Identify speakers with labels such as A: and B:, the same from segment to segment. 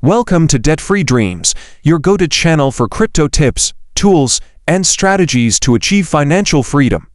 A: Welcome to Debt-Free Dreams, your go-to channel for crypto tips, tools, and strategies to achieve financial freedom.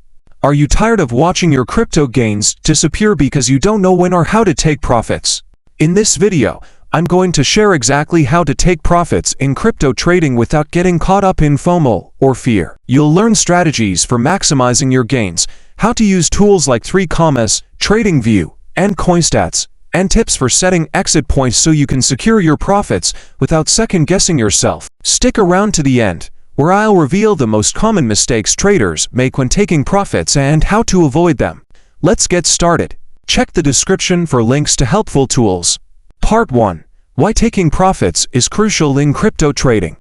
A: Are you tired of watching your crypto gains disappear because you don't know when or how to take profits? In this video, I'm going to share exactly how to take profits in crypto trading without getting caught up in FOMO or fear. You'll learn strategies for maximizing your gains, how to use tools like 3, TradingView, and CoinStats, and tips for setting exit points so you can secure your profits without second-guessing yourself. Stick around to the end, where I'll reveal the most common mistakes traders make when taking profits and how to avoid them. Let's get started. Check the description for links to helpful tools. Part 1. Why taking profits is crucial in crypto trading.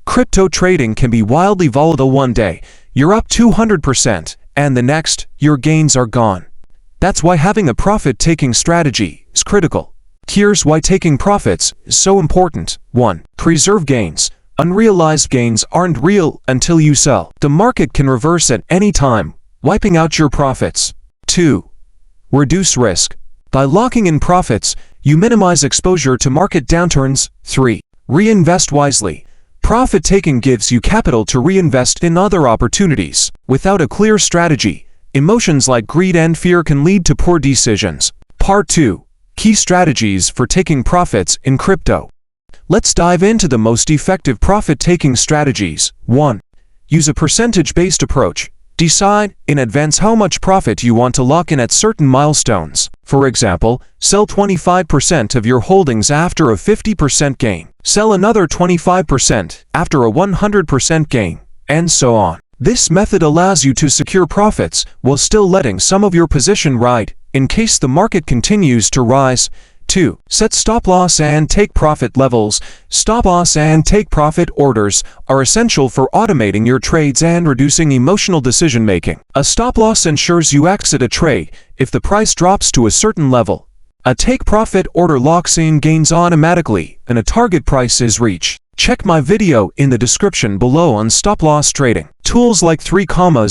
A: Crypto trading can be wildly volatile. One day, you're up 200%, and the next, your gains are gone. That's why having a profit-taking strategy is critical. Here's why taking profits is so important. 1. Preserve gains. Unrealized gains aren't real until you sell. The market can reverse at any time, wiping out your profits. 2. Reduce risk. By locking in profits, you minimize exposure to market downturns. 3. Reinvest wisely. Profit-taking gives you capital to reinvest in other opportunities. Without a clear strategy, emotions like greed and fear can lead to poor decisions. Part 2. Key strategies for taking profits in crypto. Let's dive into the most effective profit-taking strategies. 1. Use a percentage-based approach. Decide in advance how much profit you want to lock in at certain milestones. For example, sell 25% of your holdings after a 50% gain. Sell another 25% after a 100% gain, and so on. This method allows you to secure profits while still letting some of your position ride in case the market continues to rise. 2. Set stop-loss and take-profit levels. Stop-loss and take-profit orders are essential for automating your trades and reducing emotional decision-making. A stop-loss ensures you exit a trade if the price drops to a certain level. A take-profit order locks in gains automatically and a target price is reached. Check my video in the description below on stop-loss trading. Tools like 3,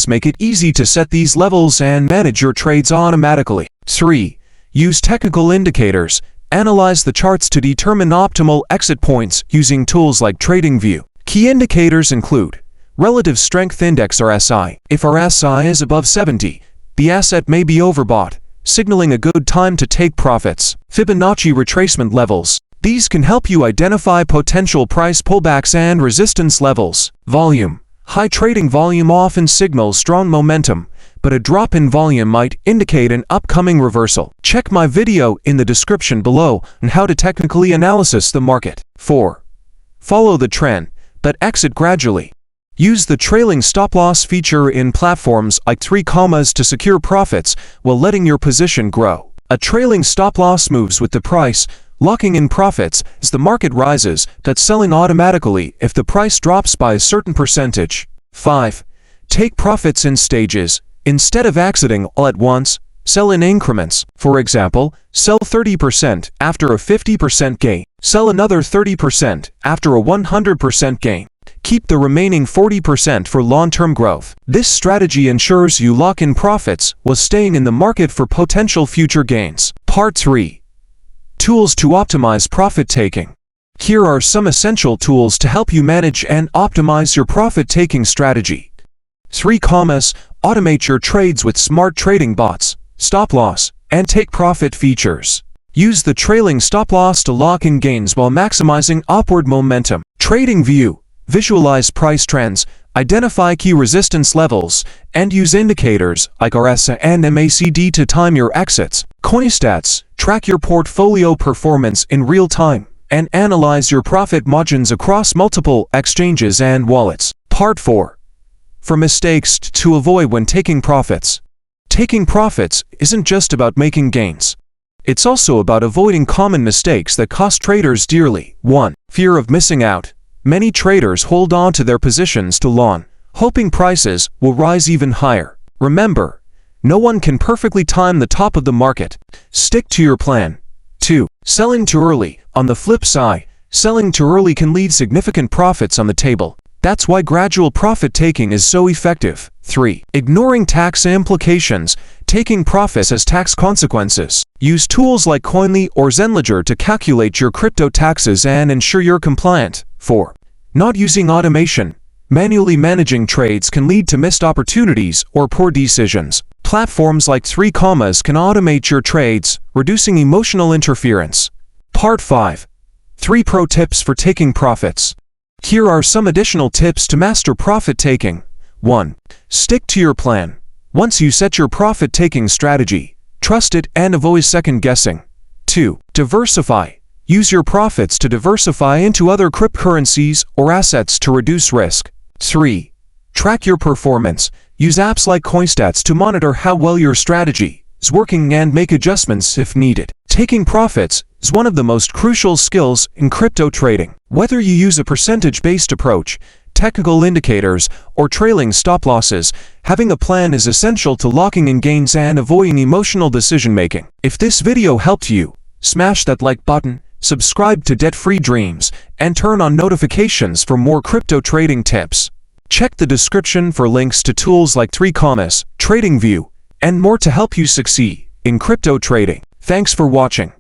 A: make it easy to set these levels and manage your trades automatically. 3. Use technical indicators. Analyze the charts to determine optimal exit points using tools like TradingView. Key indicators include Relative Strength Index (RSI). If RSI is above 70, the asset may be overbought, signaling a good time to take profits. Fibonacci retracement levels. These can help you identify potential price pullbacks and resistance levels. Volume. High trading volume often signals strong momentum, but a drop in volume might indicate an upcoming reversal. Check my video in the description below on how to technically analyze the market. 4. Follow the trend, but exit gradually. Use the trailing stop-loss feature in platforms like 3, to secure profits while letting your position grow. A trailing stop-loss moves with the price, locking in profits as the market rises, that's selling automatically if the price drops by a certain percentage. 5. Take profits in stages. Instead of exiting all at once, sell in increments. For example, sell 30% after a 50% gain. Sell another 30% after a 100% gain. Keep the remaining 40% for long-term growth. This strategy ensures you lock in profits while staying in the market for potential future gains. Part 3. Tools to optimize profit-taking. Here are some essential tools to help you manage and optimize your profit-taking strategy. 3, automate your trades with smart trading bots, stop-loss, and take-profit features. Use the trailing stop-loss to lock in gains while maximizing upward momentum. TradingView. Visualize price trends, identify key resistance levels, and use indicators like RSI and MACD to time your exits. CoinStats. Track your portfolio performance in real time and analyze your profit margins across multiple exchanges and wallets. Part 4. For mistakes to avoid when taking profits. Taking profits isn't just about making gains. It's also about avoiding common mistakes that cost traders dearly. 1. Fear of missing out. Many traders hold on to their positions too long, hoping prices will rise even higher. Remember, no one can perfectly time the top of the market. Stick to your plan. 2. Selling too early. On the flip side, selling too early can leave significant profits on the table. That's why gradual profit taking is so effective. 3. Ignoring tax implications. Taking profits as tax consequences. Use tools like Coinly or Zenledger to calculate your crypto taxes and ensure you're compliant. 4. Not using automation. Manually managing trades can lead to missed opportunities or poor decisions. Platforms like 3 Commas can automate your trades, reducing emotional interference. Part 5. 3 Pro Tips for Taking Profits. Here are some additional tips to master profit taking. 1. Stick to your plan. Once you set your profit-taking strategy, trust it and avoid second-guessing. 2. Diversify. Use your profits to diversify into other cryptocurrencies or assets to reduce risk. 3. Track your performance. Use apps like CoinStats to monitor how well your strategy is working and make adjustments if needed. Taking profits is one of the most crucial skills in crypto trading. Whether you use a percentage-based approach, technical indicators, or trailing stop losses, having a plan is essential to locking in gains and avoiding emotional decision-making. If this video helped you, smash that like button, subscribe to Debt-Free Dreams, and turn on notifications for more crypto trading tips. Check the description for links to tools like 3 Commas, TradingView, and more to help you succeed in crypto trading. Thanks for watching.